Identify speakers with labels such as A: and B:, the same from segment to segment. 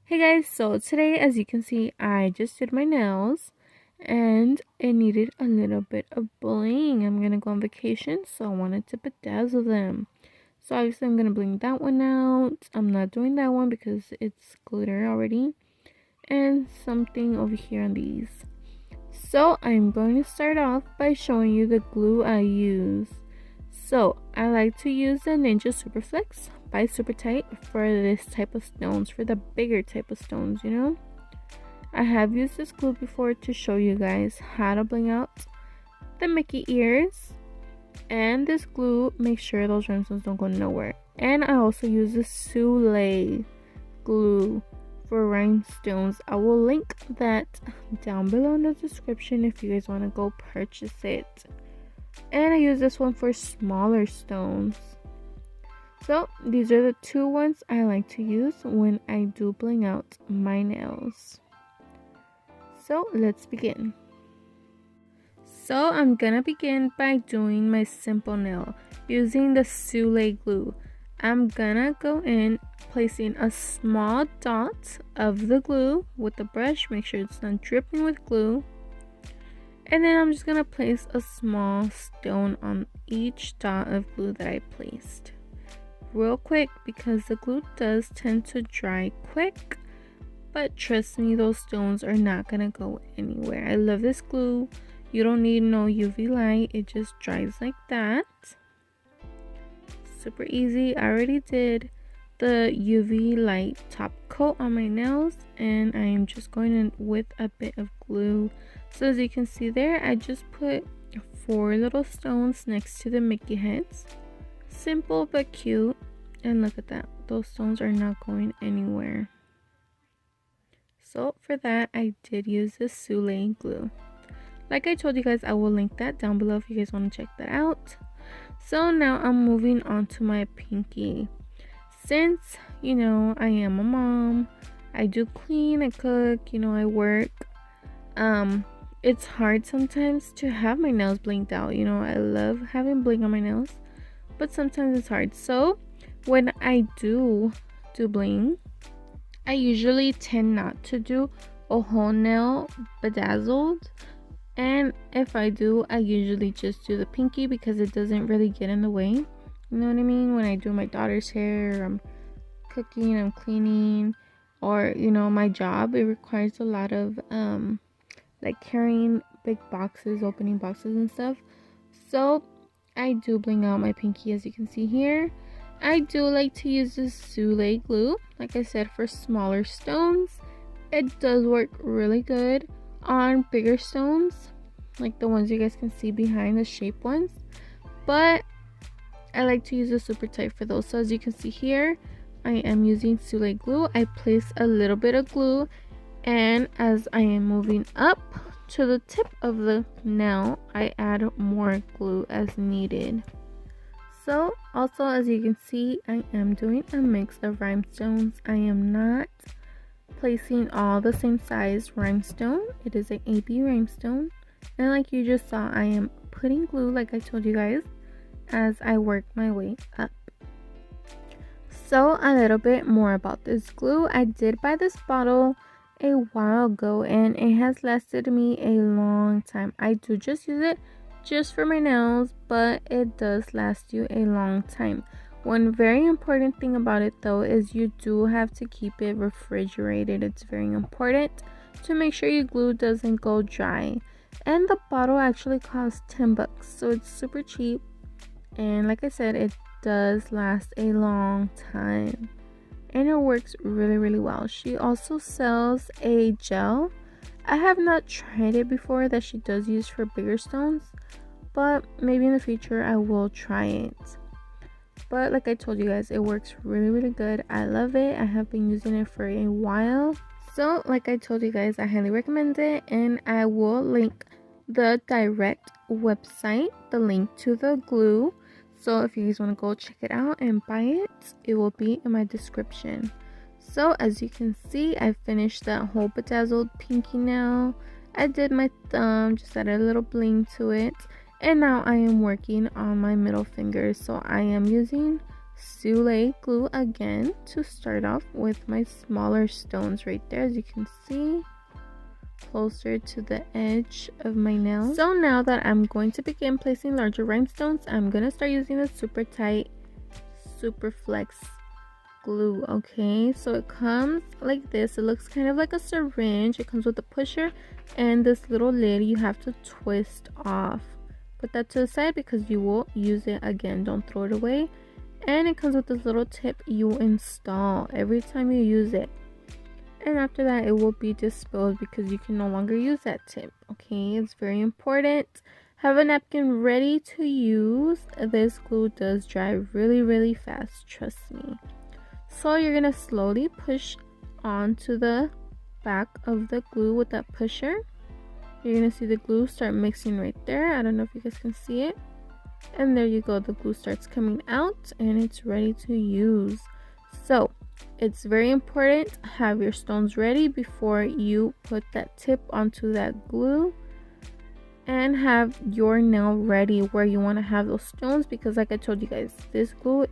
A: Hey guys, so today as you can see I just did my nails and it needed a little bit of bling. I'm gonna go on vacation, so I wanted to bedazzle them. So obviously I'm gonna bling that one out. I'm not doing that one because it's glitter already. And something over here on these. So I'm going to start off by showing you the glue I use. So I like to use the Ninja SUPERFLEX by SUPERTITE for this type of stones, for the bigger type of stones, you know. I have used this glue before to show you guys how to bling out the Mickey ears. And this glue makes sure those rhinestones don't go nowhere. And I also use the ZULAY glue for rhinestones. I will link that down below in the description if you guys want to go purchase it. And I use this one for smaller stones. So these are the two ones I like to use when I do bling out my nails. So let's begin. So I'm gonna begin by doing my simple nail using the ZULAY glue. I'm gonna go in placing a small dot of the glue with the brush, make sure it's not dripping with glue. And then I'm just going to place a small stone on each dot of glue that I placed. Real quick, because the glue does tend to dry quick. But trust me, those stones are not going to go anywhere. I love this glue. You don't need no UV light. It just dries like that. Super easy. I already did the UV light top coat on my nails. And I am just going in with a bit of glue. So as you can see there, I just put 4 little stones next to the Mickey heads. Simple but cute. And look at that. Those stones are not going anywhere. So for that, I did use this ZULAY glue. Like I told you guys, I will link that down below if you guys want to check that out. So now I'm moving on to my pinky. Since, you know, I am a mom, I do clean, I cook, you know, I work. It's hard sometimes to have my nails blinged out. You know, I love having bling on my nails, but sometimes it's hard. So when I do bling, I usually tend not to do a whole nail bedazzled. And if I do, I usually just do the pinky because it doesn't really get in the way. You know what I mean? When I do my daughter's hair, I'm cooking, I'm cleaning, or, you know, my job, it requires a lot of like carrying big boxes, opening boxes and stuff. So I do bling out my pinky, as you can see here. I do like to use this ZULAY glue, like I said, for smaller stones. It does work really good on bigger stones, like the ones you guys can see behind, the shape ones. But I like to use the SUPERTITE for those. So as you can see here, I am using ZULAY glue. I place a little bit of glue, and as I am moving up to the tip of the nail, I add more glue as needed. So also, as you can see, I am doing a mix of rhinestones. I am not placing all the same size rhinestone. It is an AB rhinestone. And like you just saw, I am putting glue, like I told you guys, as I work my way up. So a little bit more about this glue. I did buy this bottle a while ago and it has lasted me a long time. I do just use it just for my nails, but it does last you a long time. One very important thing about it though is you do have to keep it refrigerated. It's very important to make sure your glue doesn't go dry. And the bottle actually costs 10 bucks, so it's super cheap. And like I said, it does last a long time. And it works really well. She also sells a gel. I have not tried it before that she does use for bigger stones, but maybe in the future I will try it. But like I told you guys, it works really good. I love it. I have been using it for a while. So like I told you guys, I highly recommend it, and I will link the direct website, the link to the glue. So if you guys want to go check it out and buy it, it will be in my description. So as you can see, I finished that whole bedazzled pinky nail. I did my thumb, just added a little bling to it. And now I am working on my middle finger. So I am using ZULAY glue again to start off with my smaller stones right there, as you can see, closer to the edge of my nail. So now that I'm going to begin placing larger rhinestones, I'm going to start using the SUPERTITE SUPERFLEX glue. Okay, so it comes like this. It looks kind of like a syringe. It comes with a pusher and this little lid you have to twist off. Put that to the side because you will use it again. Don't throw it away. And it comes with this little tip you install every time you use it, and after that it will be disposed because you can no longer use that tip. Okay, it's very important. Have a napkin ready to use. This glue does dry really fast, trust me. So you're gonna slowly push onto the back of the glue with that pusher. You're gonna see the glue start mixing right there. I don't know if you guys can see it. And there you go, the glue starts coming out and it's ready to use. So it's very important, have your stones ready before you put that tip onto that glue, and have your nail ready where you want to have those stones, because like I told you guys, this glue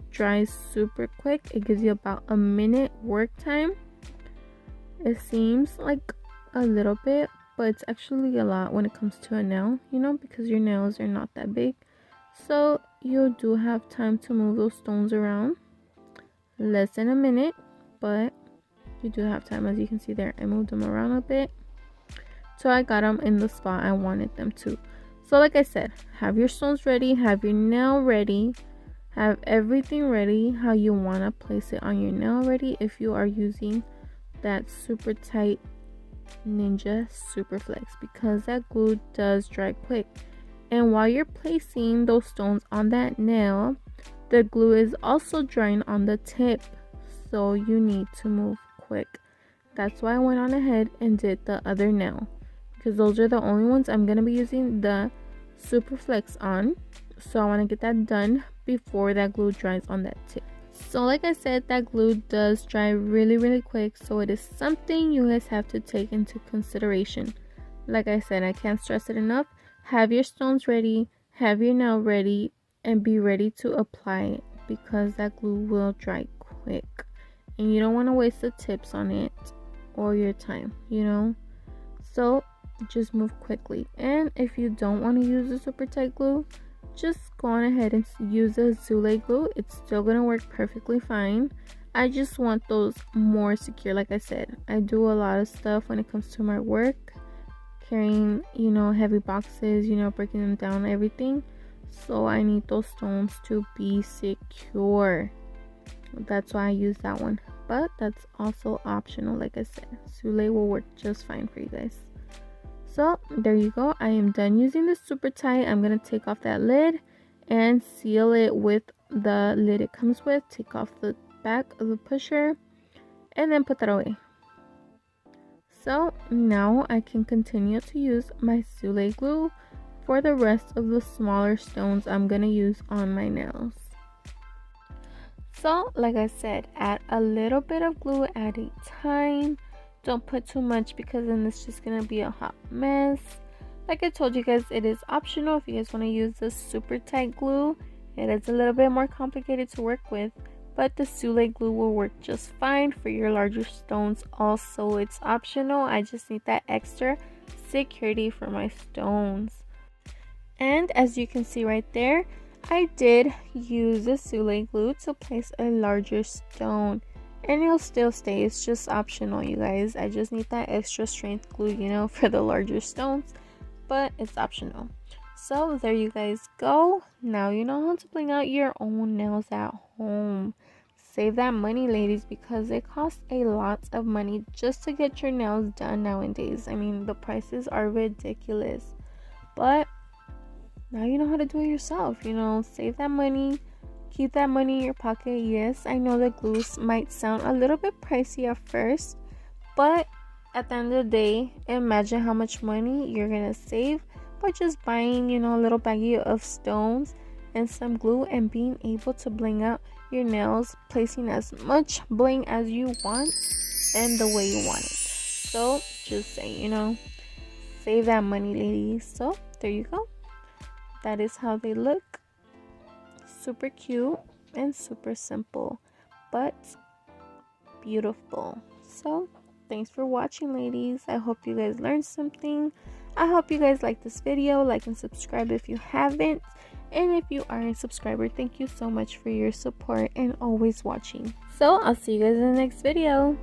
A: dries super quick. It gives you about a minute work time. It seems like a little bit, but it's actually a lot when it comes to a nail, you know, because your nails are not that big. So you do have time to move those stones around. Less than a minute, but you do have time. As you can see there, I moved them around a bit so I got them in the spot I wanted them to. So like I said, have your stones ready, have your nail ready, have everything ready how you want to place it on your nail ready if you are using that SUPERTITE Ninja SUPERFLEX, because that glue does dry quick. And while you're placing those stones on that nail, the glue is also drying on the tip, so you need to move quick. That's why I went on ahead and did the other nail, because those are the only ones I'm going to be using the SUPERFLEX on. So I want to get that done before that glue dries on that tip. So like I said, that glue does dry really quick, so it is something you guys have to take into consideration. Like I said, I can't stress it enough. Have your stones ready, have your nail ready, and be ready to apply it, because that glue will dry quick and you don't want to waste the tips on it or your time, you know. So just move quickly. And if you don't want to use the SUPERTITE glue, just go on ahead and use the ZULAY glue. It's still gonna work perfectly fine. I just want those more secure. Like I said, I do a lot of stuff when it comes to my work, carrying, you know, heavy boxes, you know, breaking them down, everything. So I need those stones to be secure. That's why I use that one, but that's also optional. Like I said, ZULAY will work just fine for you guys. So there you go, I am done using the SUPERTITE. I'm gonna take off that lid and seal it with the lid it comes with. Take off the back of the pusher and then put that away. So now I can continue to use my ZULAY glue for the rest of the smaller stones I'm gonna use on my nails. So like I said, add a little bit of glue at a time. Don't put too much because then it's just gonna be a hot mess. Like I told you guys, it is optional if you guys want to use the SUPERTITE glue. It is a little bit more complicated to work with, but the ZULAY glue will work just fine for your larger stones. Also, it's optional. I just need that extra security for my stones. And as you can see right there, I did use the ZULAY glue to place a larger stone, and it'll still stay. It's just optional, you guys. I just need that extra strength glue, you know, for the larger stones, but it's optional. So there you guys go. Now you know how to bling out your own nails at home. Save that money, ladies, because it costs a lot of money just to get your nails done nowadays. I mean, the prices are ridiculous, but now you know how to do it yourself. You know, save that money, keep that money in your pocket. Yes, I know the glues might sound a little bit pricey at first, but at the end of the day, imagine how much money you're gonna save by just buying, you know, a little baggie of stones and some glue and being able to bling out your nails, placing as much bling as you want and the way you want it. So just say, you know, save that money, ladies. So there you go. That is how they look. Super cute. and super simple, but beautiful. So thanks for watching, ladies. I hope you guys learned something. I hope you guys like this video. Like and subscribe if you haven't, and if you are a subscriber, thank you so much for your support and always watching. So I'll see you guys in the next video.